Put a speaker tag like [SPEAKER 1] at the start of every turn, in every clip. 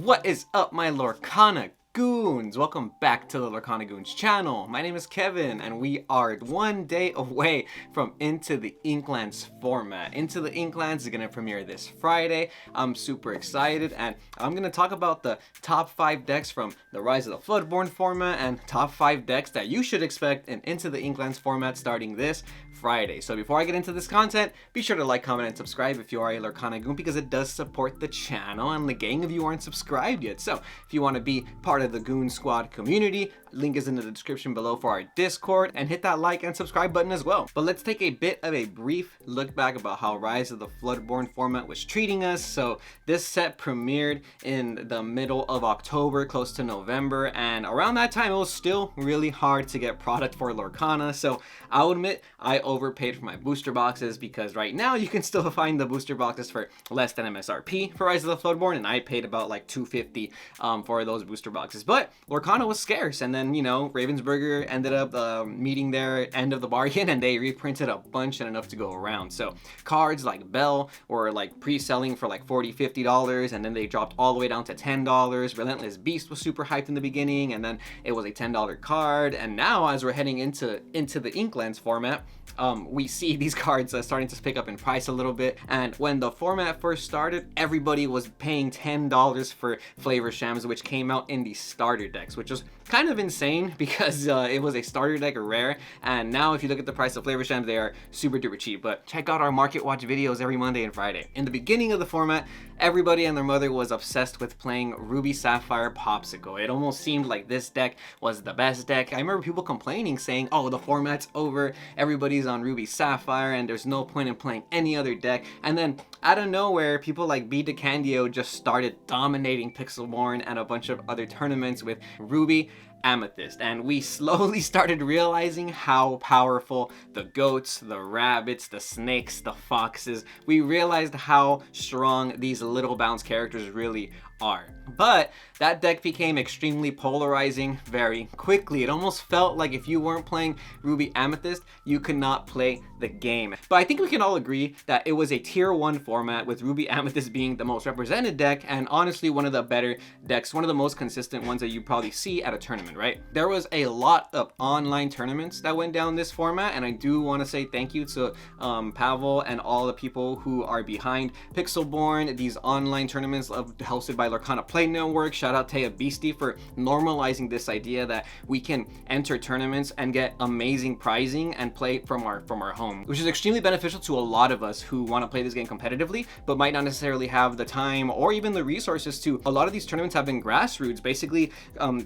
[SPEAKER 1] What is up, my Lorcana Goons? Welcome back to the Lorcana Goons channel. My name is Kevin, and we are one day away from Into the Inklands format. Into the Inklands is going to premiere this Friday. I'm super excited, and I'm going to talk about the top 5 decks from the Rise of the Floodborn format and top 5 decks that you should expect in Into the Inklands format starting this Friday. So before I get into this content, be sure to like, comment, and subscribe if you are a Lorcana Goon, because it does support the channel, and the gang of you aren't subscribed yet. So if you want to be part of the Goon Squad community, link is in the description below for our Discord, and hit that like and subscribe button as well. But let's take a bit of a brief look back about how Rise of the Floodborn format was treating us. So this set premiered in the middle of October, close to November, and around that time it was still really hard to get product for Lorcana. So I'll admit I overpaid for my booster boxes, because right now you can still find the booster boxes for less than MSRP for Rise of the Floodborn, and I paid about like $250 for those booster boxes. But Lorcana was scarce, and then, you know, Ravensburger ended up meeting their end of the bargain, and they reprinted a bunch and enough to go around. So cards like Bell were like pre-selling for like $40-50, and then they dropped all the way down to $10. Relentless Beast was super hyped in the beginning, and then it was a $10 card. And now, as we're heading into the Inklands format, we see these cards starting to pick up in price a little bit. And when the format first started, everybody was paying $10 for Flavor Shams, which came out in the starter decks, which was kind of insane because it was a starter deck rare. And now if you look at the price of Flavor Shams, they are super duper cheap. But check out our Market Watch videos every Monday and Friday. In the beginning of the format, everybody and their mother was obsessed with playing Ruby Sapphire Popsicle. It almost seemed like this deck was the best deck. I remember people complaining, saying, oh, the format's over, everybody's on Ruby Sapphire, and there's no point in playing any other deck. And then out of nowhere, people like B. DeCandio just started dominating Pixelborn and a bunch of other tournaments with Ruby Amethyst, and we slowly started realizing how powerful the goats, the rabbits, the snakes, the foxes, we realized how strong these little bounce characters really are. But that deck became extremely polarizing very quickly. It almost felt like if you weren't playing Ruby Amethyst, you could not play the game. But I think we can all agree that it was a tier 1 format, with Ruby Amethyst being the most represented deck, and honestly one of the better decks, one of the most consistent ones that you probably see at a tournament, right? There was a lot of online tournaments that went down this format, and I do want to say thank you to Pavel and all the people who are behind Pixelborn, these online tournaments hosted by Lorcana Play Network. Shout out Taya Beastie for normalizing this idea that we can enter tournaments and get amazing prizing and play from our home, which is extremely beneficial to a lot of us who want to play this game competitively but might not necessarily have the time or even the resources to. A lot of these tournaments have been grassroots, basically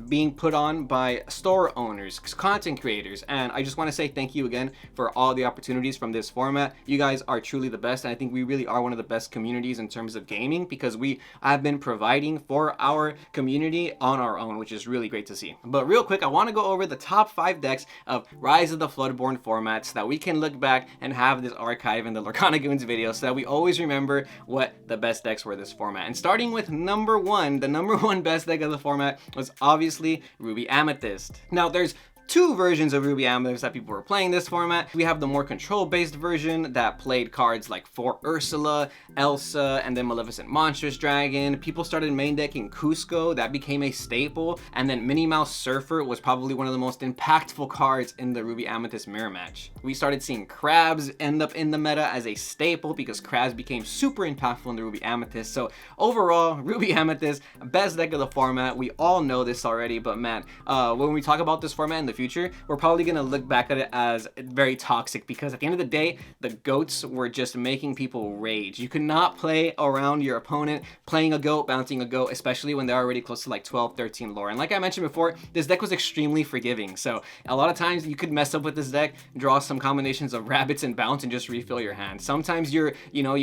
[SPEAKER 1] being put on by store owners, content creators, and I just want to say thank you again for all the opportunities from this format. You guys are truly the best, and I think we really are one of the best communities in terms of gaming, because we have been providing for our community on our own, which is really great to see. But real quick, I want to go over the top 5 decks of Rise of the Floodborn formats so that we can look back and have this archive in the Lorcana Goons video, so that we always remember what the best decks were this format. And starting with number 1, the number 1 best deck of the format was obviously Ruby Amethyst. Now there's 2 versions of Ruby Amethyst that people were playing this format. We have the more control-based version that played cards like For Ursula, Elsa, and then Maleficent Monstrous Dragon. People started main decking Cusco, that became a staple, and then Minnie Mouse Surfer was probably one of the most impactful cards in the Ruby Amethyst mirror match. We started seeing Crabs end up in the meta as a staple, because Crabs became super impactful in the Ruby Amethyst. So overall, Ruby Amethyst, best deck of the format. We all know this already, but man, when we talk about this format in the future, we're probably gonna look back at it as very toxic, because at the end of the day, the goats were just making people rage. You could not play around your opponent playing a goat, bouncing a goat, especially when they're already close to like 12-13 lore. And like I mentioned before, this deck was extremely forgiving, so a lot of times you could mess up with this deck, draw some combinations of rabbits and bounce, and just refill your hand. Sometimes you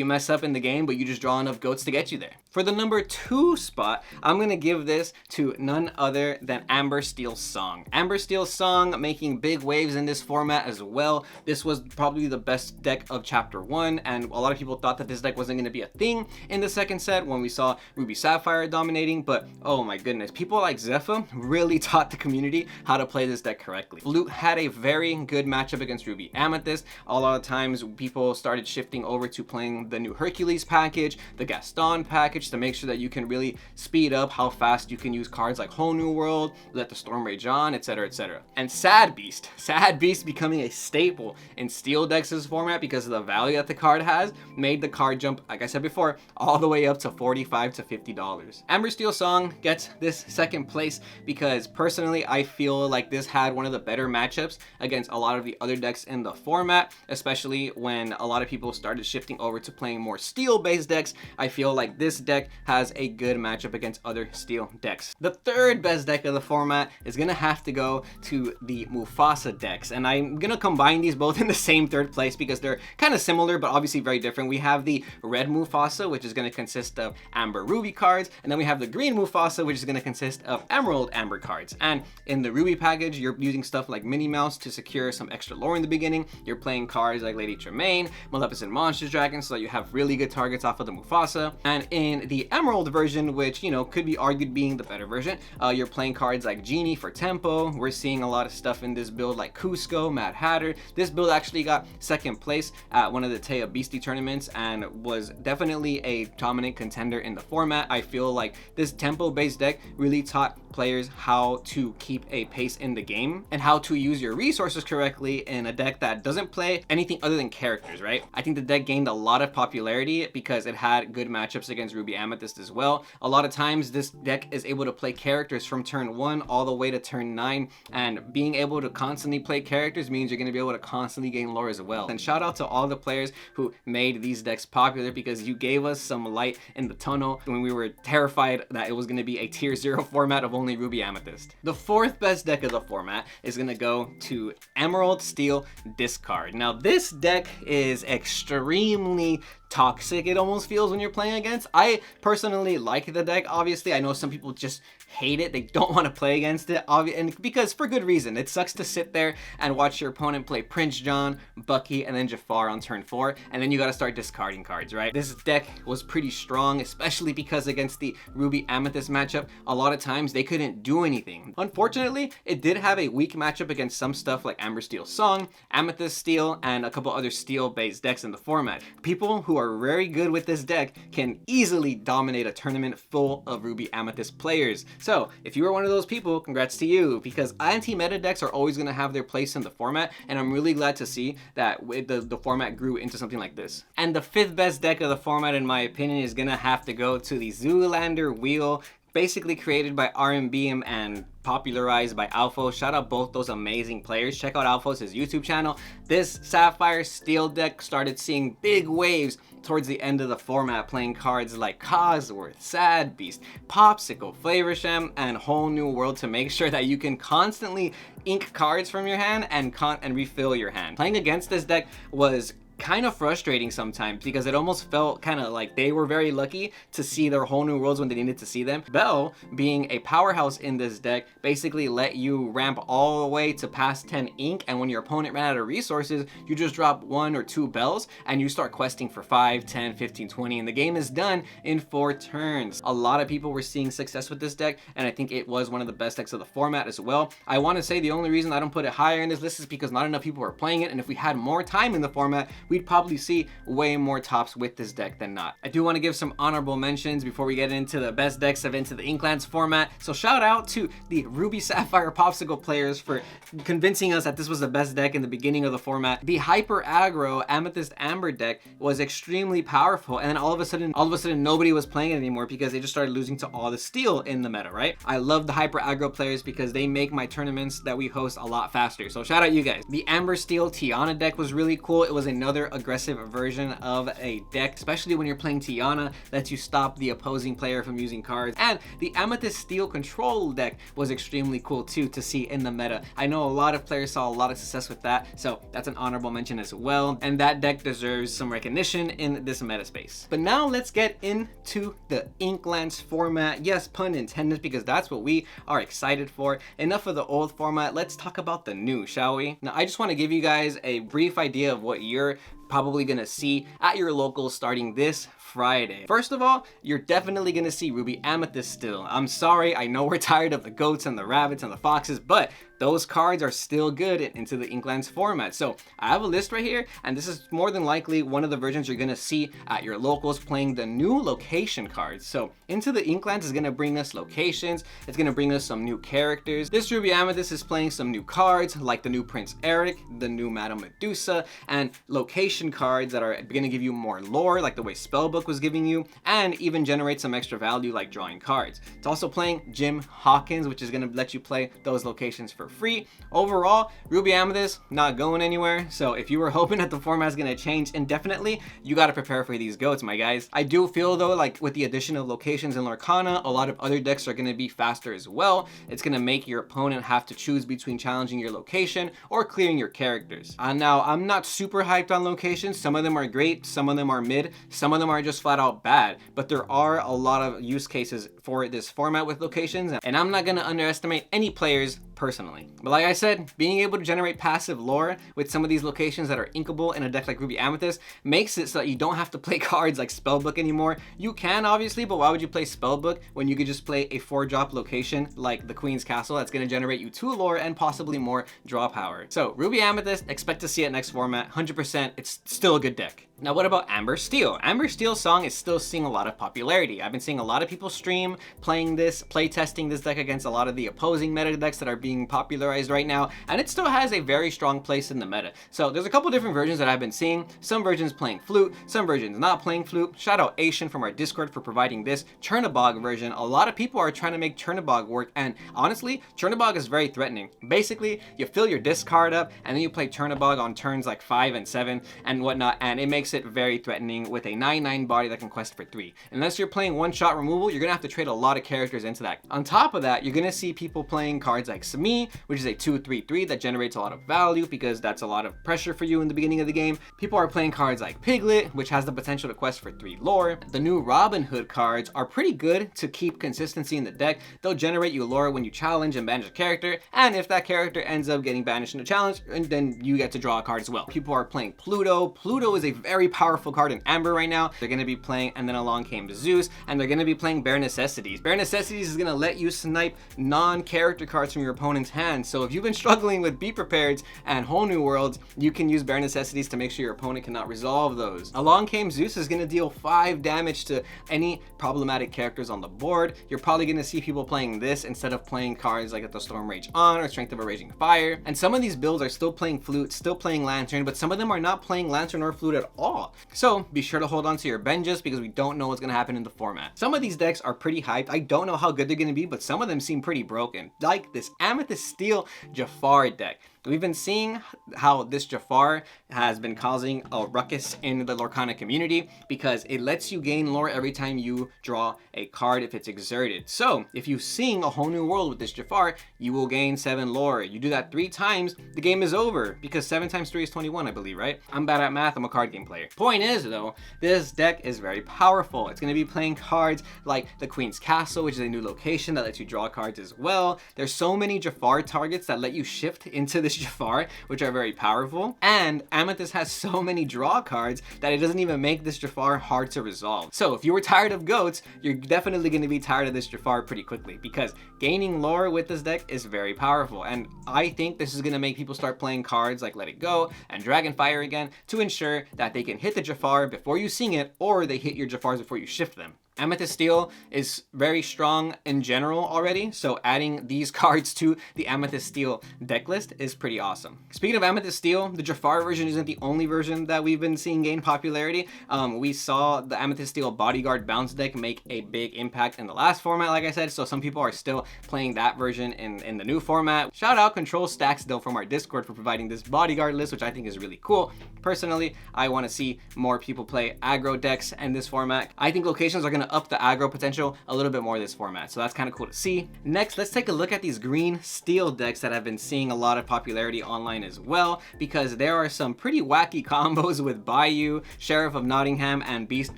[SPEAKER 1] mess up in the game, but you just draw enough goats to get you there. For the number 2 spot, I'm gonna give this to none other than Amber Steel's Song. Amber Steel's Song Song making big waves in this format as well. This was probably the best deck of Chapter 1, and a lot of people thought that this deck wasn't going to be a thing in the second set when we saw Ruby Sapphire dominating, but oh my goodness, people like Zephyr really taught the community how to play this deck correctly. Flute had a very good matchup against Ruby Amethyst. A lot of times people started shifting over to playing the new Hercules package, the Gaston package, to make sure that you can really speed up how fast you can use cards like Whole New World, Let the Storm Rage On, etc, etc. And Sad Beast becoming a staple in Steel decks this format because of the value that the card has, made the card jump, like I said before, all the way up to $45 to $50. Amber Steel Song gets this second place because personally I feel like this had one of the better matchups against a lot of the other decks in the format, especially when a lot of people started shifting over to playing more Steel based decks. I feel like this deck has a good matchup against other Steel decks. The third best deck of the format is gonna have to go to the Mufasa decks, and I'm gonna combine these both in the same third place because they're kind of similar but obviously very different. We have the red Mufasa, which is going to consist of Amber Ruby cards, and then we have the green Mufasa, which is going to consist of Emerald Amber cards. And in the Ruby package, you're using stuff like Minnie Mouse to secure some extra lore in the beginning. You're playing cards like Lady Tremaine, Maleficent Monster Dragon, so that you have really good targets off of the Mufasa. And in the Emerald version, which, you know, could be argued being the better version, you're playing cards like Genie for tempo. We're seeing a lot of stuff in this build like Cusco, Mad Hatter. This build actually got second place at one of the Taya Beastie tournaments and was definitely a dominant contender in the format. I feel like this tempo based deck really taught players how to keep a pace in the game and how to use your resources correctly in a deck that doesn't play anything other than characters, right? I think the deck gained a lot of popularity because it had good matchups against Ruby Amethyst as well. A lot of times this deck is able to play characters from turn 1 all the way to turn 9, and being able to constantly play characters means you're going to be able to constantly gain lore as well. And shout out to all the players who made these decks popular because you gave us some light in the tunnel when we were terrified that it was going to be a tier 0 format of only Ruby Amethyst. The fourth best deck of the format is going to go to Emerald Steel Discard. Now this deck is extremely toxic, it almost feels, when you're playing against. I personally like the deck. Obviously I know some people just hate it, they don't want to play against it, and because for good reason. It sucks to sit there and watch your opponent play Prince John, Bucky, and then Jafar on turn 4, and then you got to start discarding cards, right? This deck was pretty strong, especially because against the Ruby Amethyst matchup, a lot of times they couldn't do anything. Unfortunately, it did have a weak matchup against some stuff like Amber Steel Song, Amethyst Steel, and a couple other Steel based decks in the format. People who are very good with this deck can easily dominate a tournament full of Ruby Amethyst players. So if you are one of those people, congrats to you, because anti-meta decks are always going to have their place in the format, and I'm really glad to see that the format grew into something like this. And the fifth best deck of the format, in my opinion, is going to have to go to the Zoolander Wheel, basically created by RMB and popularized by Alphos. Shout out both those amazing players. Check out Alphos' YouTube channel. This Sapphire Steel deck started seeing big waves towards the end of the format, playing cards like Cosworth, Sad Beast, Popsicle, Flavorsham, and Whole New World to make sure that you can constantly ink cards from your hand and refill your hand. Playing against this deck was kind of frustrating sometimes because it almost felt kind of like they were very lucky to see their Whole New Worlds when they needed to see them. Bell, being a powerhouse in this deck, basically let you ramp all the way to past 10 ink, and when your opponent ran out of resources, you just drop 1 or 2 bells and you start questing for 5, 10, 15, 20, and the game is done in 4 turns. A lot of people were seeing success with this deck, and I think it was one of the best decks of the format as well. I want to say the only reason I don't put it higher in this list is because not enough people were playing it, and if we had more time in the format, we'd probably see way more tops with this deck than not. I do want to give some honorable mentions before we get into the best decks of Into the Inklands format. So shout out to the Ruby Sapphire Popsicle players for convincing us that this was the best deck in the beginning of the format. The Hyper Aggro Amethyst Amber deck was extremely powerful, and then all of a sudden nobody was playing it anymore because they just started losing to all the Steel in the meta, right? I love the Hyper Aggro players because they make my tournaments that we host a lot faster. So shout out you guys. The Amber Steel Tiana deck was really cool. It was another another aggressive version of a deck, especially when you're playing Tiana, lets you stop the opposing player from using cards. And the Amethyst Steel control deck was extremely cool too to see in the meta. I know a lot of players saw a lot of success with that, so that's an honorable mention as well. And that deck deserves some recognition in this meta space. But now let's get into the Inklands format. Yes, pun intended, because that's what we are excited for. Enough of the old format, let's talk about the new, shall we? Now, I just want to give you guys a brief idea of what you're probably gonna see at your locals starting this Friday. First of all, you're definitely gonna see Ruby Amethyst still. I'm sorry, I know we're tired of the goats and the rabbits and the foxes, but those cards are still good into the Inklands format. So I have a list right here, and this is more than likely one of the versions you're gonna see at your locals playing the new location cards. So Into the Inklands is gonna bring us locations, it's gonna bring us some new characters. This Ruby Amethyst is playing some new cards like the new Prince Eric, the new Madame Medusa, and location cards that are gonna give you more lore like the way Spellbook was giving you, and even generate some extra value like drawing cards. It's also playing Jim Hawkins, which is gonna let you play those locations for free. Overall, Ruby Amethyst not going anywhere, so if you were hoping that the format is gonna change indefinitely, you gotta prepare for these goats, my guys. I do feel though, like with the addition of locations in Lorcana, a lot of other decks are gonna be faster as well. It's gonna make your opponent have to choose between challenging your location or clearing your characters. Now, I'm not super hyped on locations. Some of them are great, some of them are mid, some of them are just flat out bad, but there are a lot of use cases for this format with locations, and I'm not gonna underestimate any players personally. But like I said, being able to generate passive lore with some of these locations that are inkable in a deck like Ruby Amethyst makes it so that you don't have to play cards like Spellbook anymore. You can obviously, but why would you play Spellbook when you could just play a 4-drop location like the Queen's Castle that's going to generate you 2 lore and possibly more draw power? So Ruby Amethyst, expect to see it next format, 100%. It's still a good deck. Now, what about Amber Steel? Amber Steel's song is still seeing a lot of popularity. I've been seeing a lot of people stream playing this, play testing this deck against a lot of the opposing meta decks that are being popularized right now, and it still has a very strong place in the meta. So there's a couple different versions that I've been seeing. Some versions playing flute, some versions not playing flute. Shout out Asian from our Discord for providing this Chernabog version. A lot of people are trying to make Chernabog work, and honestly, Chernabog is very threatening. Basically, you fill your discard up, and then you play Chernabog on turns like 5 and 7 and whatnot, and it makes it very threatening with a 9/9 body that can quest for 3. Unless you're playing one-shot removal, you're gonna have to trade a lot of characters into that. On top of that, you're gonna see people playing cards like Sami, which is a 2/3/3 that generates a lot of value because that's a lot of pressure for you in the beginning of the game. People are playing cards like Piglet, which has the potential to quest for 3 lore. The new Robin Hood cards are pretty good to keep consistency in the deck. They'll generate you lore when you challenge and banish a character, and if that character ends up getting banished in a challenge, then you get to draw a card as well. People are playing Pluto. Pluto is a very powerful card in Amber right now. They're going to be playing And Then Along Came Zeus, and they're going to be playing Bare Necessities. Bare Necessities is going to let you snipe non-character cards from your opponent's hand. So if you've been struggling with Be Prepared and Whole New Worlds, you can use Bare Necessities to make sure your opponent cannot resolve those. Along Came Zeus is going to deal 5 damage to any problematic characters on the board. You're probably going to see people playing this instead of playing cards like the Storm Rage On or Strength of a Raging Fire. And some of these builds are still playing Flute, still playing Lantern, but some of them are not playing Lantern or Flute at all. So be sure to hold on to your Benjas because we don't know what's going to happen in the format. Some of these decks are pretty hyped. I don't know how good they're going to be, but some of them seem pretty broken. Like this Amethyst Steel Jafar deck. We've been seeing how this Jafar has been causing a ruckus in the Lorcana community because it lets you gain lore every time you draw a card if it's exerted. So if you sing A Whole New World with this Jafar, you will gain 7 lore. You do that 3 times, the game is over because 7 times 3 is 21, I believe, right? I'm bad at math, I'm a card game player. Point is though, this deck is very powerful. It's going to be playing cards like the Queen's Castle, which is a new location that lets you draw cards as well. There's so many Jafar targets that let you shift into this Jafar, which are very powerful, and Amethyst has so many draw cards that it doesn't even make this Jafar hard to resolve. So if you were tired of goats, you're definitely going to be tired of this Jafar pretty quickly because gaining lore with this deck is very powerful, and I think this is going to make people start playing cards like Let It Go and Dragonfire again to ensure that they can hit the Jafar before you sing it, or they hit your Jafars before you shift them. Amethyst Steel is very strong in general already, so adding these cards to the Amethyst Steel deck list is pretty awesome. Speaking of Amethyst Steel, the Jafar version isn't the only version that we've been seeing gain popularity. We saw the Amethyst Steel Bodyguard bounce deck make a big impact in the last format, like I said, so some people are still playing that version in the new format. Shout out Control Stacks though from our Discord for providing this Bodyguard list, which I think is really cool. Personally, I want to see more people play aggro decks in this format. I think locations are going to up the aggro potential a little bit more this format, so that's kind of cool to see. Next, let's take a look at these green steel decks that have been seeing a lot of popularity online as well, because there are some pretty wacky combos with Bayou, Sheriff of Nottingham, and Beast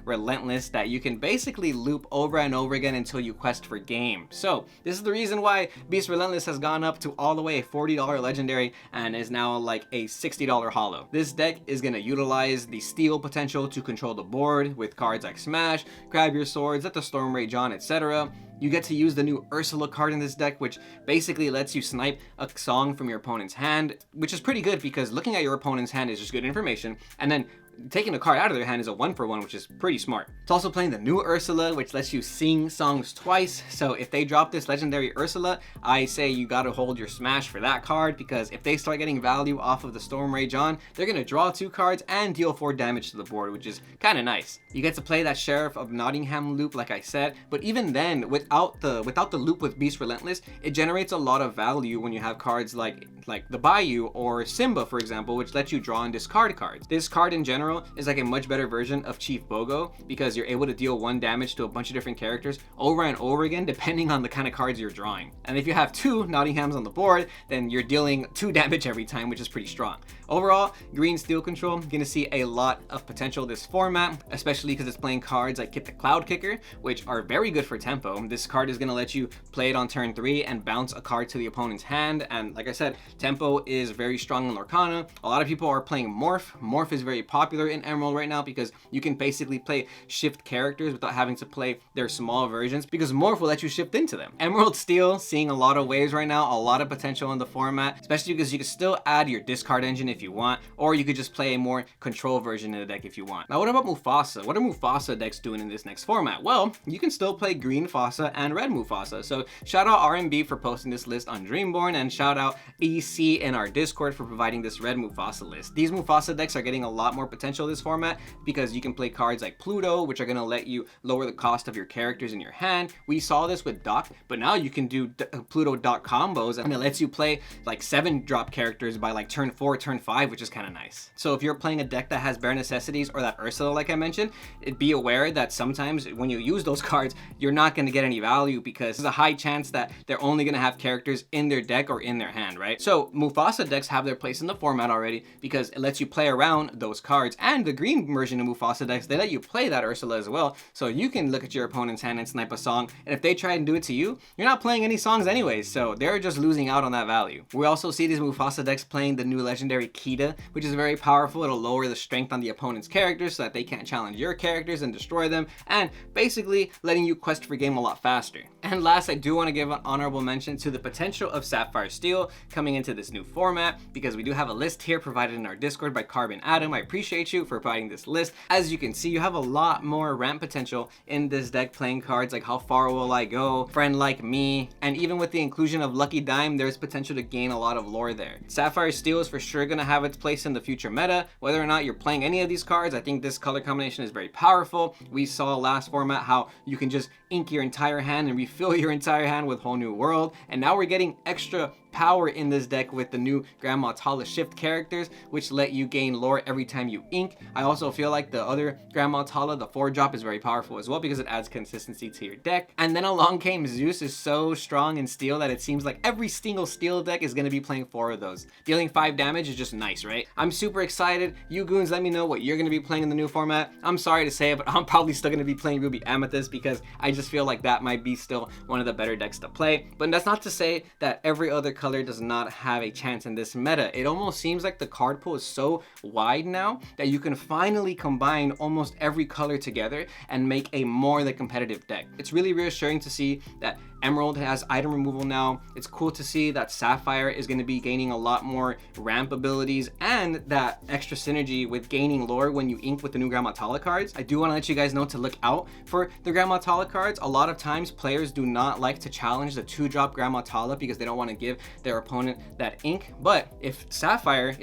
[SPEAKER 1] Relentless that you can basically loop over and over again until you quest for game. So this is the reason why Beast Relentless has gone up to all the way a $40 legendary and is now like a $60 holo. This deck is going to utilize the steel potential to control the board with cards like Smash, Grab Your Swords, Let the Storm Rage On, etc. You get to use the new Ursula card in this deck, which basically lets you snipe a song from your opponent's hand, which is pretty good because looking at your opponent's hand is just good information, and then taking a card out of their hand is a 1-for-1, which is pretty smart. It's also playing the new Ursula, which lets you sing songs twice. So if they drop this legendary Ursula, I say you gotta hold your smash for that card, because if they start getting value off of the Storm Rage On, they're gonna draw 2 cards and deal 4 damage to the board, which is kind of nice. You get to play that Sheriff of Nottingham loop, like I said, but even then, without the loop with Beast Relentless, it generates a lot of value when you have cards like the Bayou or Simba, for example, which lets you draw and discard cards. This card in general is like a much better version of Chief Bogo, because you're able to deal 1 damage to a bunch of different characters over and over again, depending on the kind of cards you're drawing. And if you have 2 Nottinghams on the board, then you're dealing 2 damage every time, which is pretty strong. Overall, green steel control, gonna see a lot of potential this format, especially because it's playing cards like Kit the Cloud Kicker, which are very good for tempo. This card is gonna let you play it on turn 3 and bounce a card to the opponent's hand. And like I said, tempo is very strong in Lorcana. A lot of people are playing Morph. Morph is very popular in Emerald right now because you can basically play shift characters without having to play their small versions, because Morph will let you shift into them. Emerald Steel seeing a lot of waves right now, a lot of potential in the format, especially because you can still add your discard engine if you want, or you could just play a more control version in the deck if you want. Now what about Mufasa? What are Mufasa decks doing in this next format? Well, you can still play green Mufasa and red Mufasa. So shout out RMB for posting this list on Dreamborn, and shout out EC in our Discord for providing this red Mufasa list. These Mufasa decks are getting a lot more potential this format because you can play cards like Pluto, which are going to let you lower the cost of your characters in your hand. We saw this with Doc, but now you can do Pluto Doc combos, and it lets you play like 7-drop characters by like turn 4, turn 5, which is kind of nice. So if you're playing a deck that has bare necessities or that Ursula, like I mentioned, be aware that sometimes when you use those cards, you're not going to get any value, because there's a high chance that they're only going to have characters in their deck or in their hand, right? So Mufasa decks have their place in the format already because it lets you play around those cards. And the green version of Mufasa decks, they let you play that Ursula as well, so you can look at your opponent's hand and snipe a song, and if they try and do it to you, you're not playing any songs anyways, so they're just losing out on that value. We also see these Mufasa decks playing the new legendary Kita, which is very powerful. It'll lower the strength on the opponent's characters so that they can't challenge your characters and destroy them, and basically letting you quest for game a lot faster. And last, I do want to give an honorable mention to the potential of Sapphire Steel coming into this new format, because we do have a list here provided in our Discord by Carbon Adam. I appreciate you for providing this list. As you can see, you have a lot more ramp potential in this deck, playing cards like How Far Will I Go, Friend Like Me, and even with the inclusion of Lucky Dime, there's potential to gain a lot of lore there. Sapphire Steel is for sure going to have its place in the future meta. Whether or not you're playing any of these cards, I think this color combination is very powerful. We saw last format how you can just ink your entire hand and refill your entire hand with Whole New World, and now we're getting extra power in this deck with the new Grandma Tala shift characters, which let you gain lore every time you ink. I also feel like the other Grandma Tala, the 4-drop, is very powerful as well because it adds consistency to your deck. And then along came Zeus, is so strong in steel that it seems like every single steel deck is going to be playing 4 of those. Dealing 5 damage is just nice, right? I'm super excited. You goons, let me know what you're going to be playing in the new format. I'm sorry to say it, but I'm probably still going to be playing Ruby Amethyst because I just feel like that might be still one of the better decks to play. But that's not to say that every other color does not have a chance in this meta. It almost seems like the card pool is so wide now that you can finally combine almost every color together and make a more than competitive deck. It's really reassuring to see that Emerald has item removal now. It's cool to see that Sapphire is going to be gaining a lot more ramp abilities and that extra synergy with gaining lore when you ink with the new Grand Matala cards. I do want to let you guys know to look out for the Grand Matala cards. A lot of times players do not like to challenge the 2-drop Grand Matala because they don't want to give their opponent that ink. But if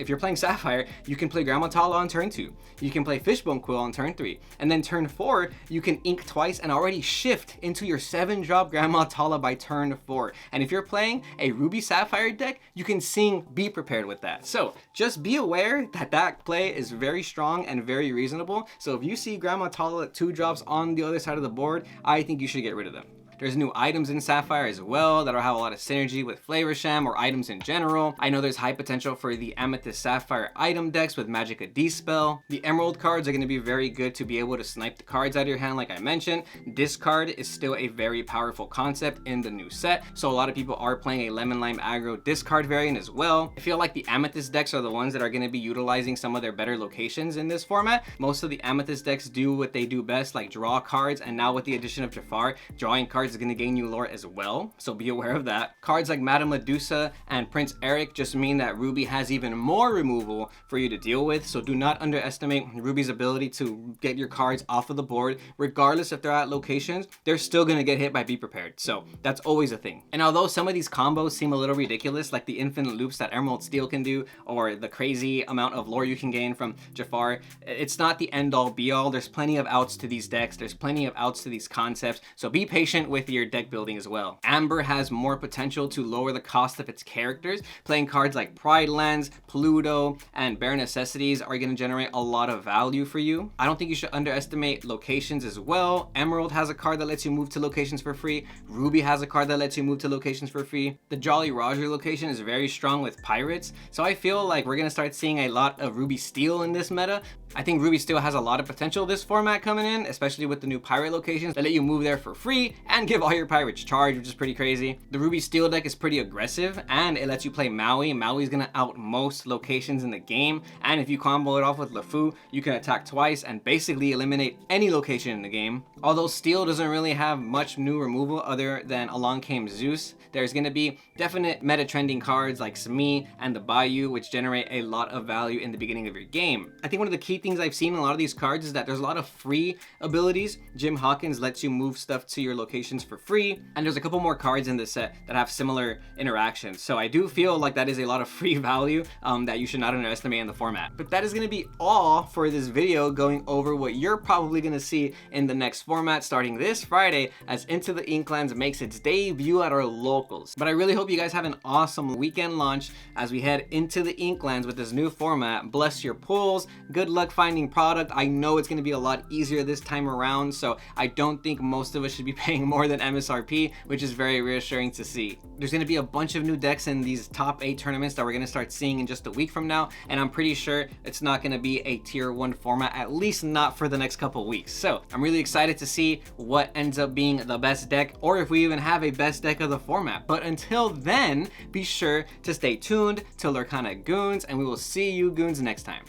[SPEAKER 1] you're playing Sapphire, you can play Grand Matala on turn 2. You can play Fishbone Quill on turn 3. And then turn 4, you can ink twice and already shift into your 7-drop Grand Matala by turn 4. And if you're playing a Ruby Sapphire deck, you can sing Be Prepared with that. So just be aware that that play is very strong and very reasonable. So if you see Grand Matala at 2 drops on the other side of the board, I think you should get rid of them. There's new items in Sapphire as well that'll have a lot of synergy with Flavor Sham or items in general. I know there's high potential for the Amethyst Sapphire item decks with Magicka Dispel. The Emerald cards are going to be very good to be able to snipe the cards out of your hand like I mentioned. Discard is still a very powerful concept in the new set, so a lot of people are playing a Lemon Lime aggro discard variant as well. I feel like the Amethyst decks are the ones that are going to be utilizing some of their better locations in this format. Most of the Amethyst decks do what they do best, like draw cards, and now with the addition of Jafar, drawing cards is going to gain you lore as well, so be aware of that. Cards like Madame Medusa and Prince Eric just mean that Ruby has even more removal for you to deal with, so do not underestimate Ruby's ability to get your cards off of the board. Regardless if they're at locations, they're still going to get hit by Be Prepared, so that's always a thing. And although some of these combos seem a little ridiculous, like the infinite loops that Emerald Steel can do, or the crazy amount of lore you can gain from Jafar, it's not the end all be all. There's plenty of outs to these decks, there's plenty of outs to these concepts, so be patient with your deck building as well. Amber has more potential to lower the cost of its characters. Playing cards like Pride Lands, Pluto, and Bare Necessities are going to generate a lot of value for you. I don't think you should underestimate locations as well. Emerald has a card that lets you move to locations for free. Ruby has a card that lets you move to locations for free. The Jolly Roger location is very strong with pirates, so I feel like we're going to start seeing a lot of Ruby Steel in this meta. I think Ruby Steel has a lot of potential this format coming in, especially with the new pirate locations that let you move there for free and give all your pirates charge, which is pretty crazy. The Ruby Steel deck is pretty aggressive and it lets you play Maui. Maui's gonna out most locations in the game, and if you combo it off with LeFou, you can attack twice and basically eliminate any location in the game. Although Steel doesn't really have much new removal other than Along Came Zeus, there's gonna be definite meta trending cards like Smi and the Bayou, which generate a lot of value in the beginning of your game. I think one of the key things I've seen in a lot of these cards is that there's a lot of free abilities. Jim Hawkins lets you move stuff to your locations for free, and there's a couple more cards in this set that have similar interactions. So I do feel like that is a lot of free value that you should not underestimate in the format. But that is going to be all for this video, going over what you're probably going to see in the next format starting this Friday as Into the Inklands makes its debut at our locals. But I really hope you guys have an awesome weekend launch as we head into the Inklands with this new format. Bless your pulls, good luck finding product. I know it's going to be a lot easier this time around, so I don't think most of us should be paying more than MSRP, which is very reassuring to see. There's going to be a bunch of new decks in these top 8 tournaments that we're going to start seeing in just a week from now, and I'm pretty sure it's not going to be a tier 1 format, at least not for the next couple weeks. So I'm really excited to see what ends up being the best deck, or if we even have a best deck of the format. But until then, be sure to stay tuned to Lorcana Goons, and we will see you Goons next time.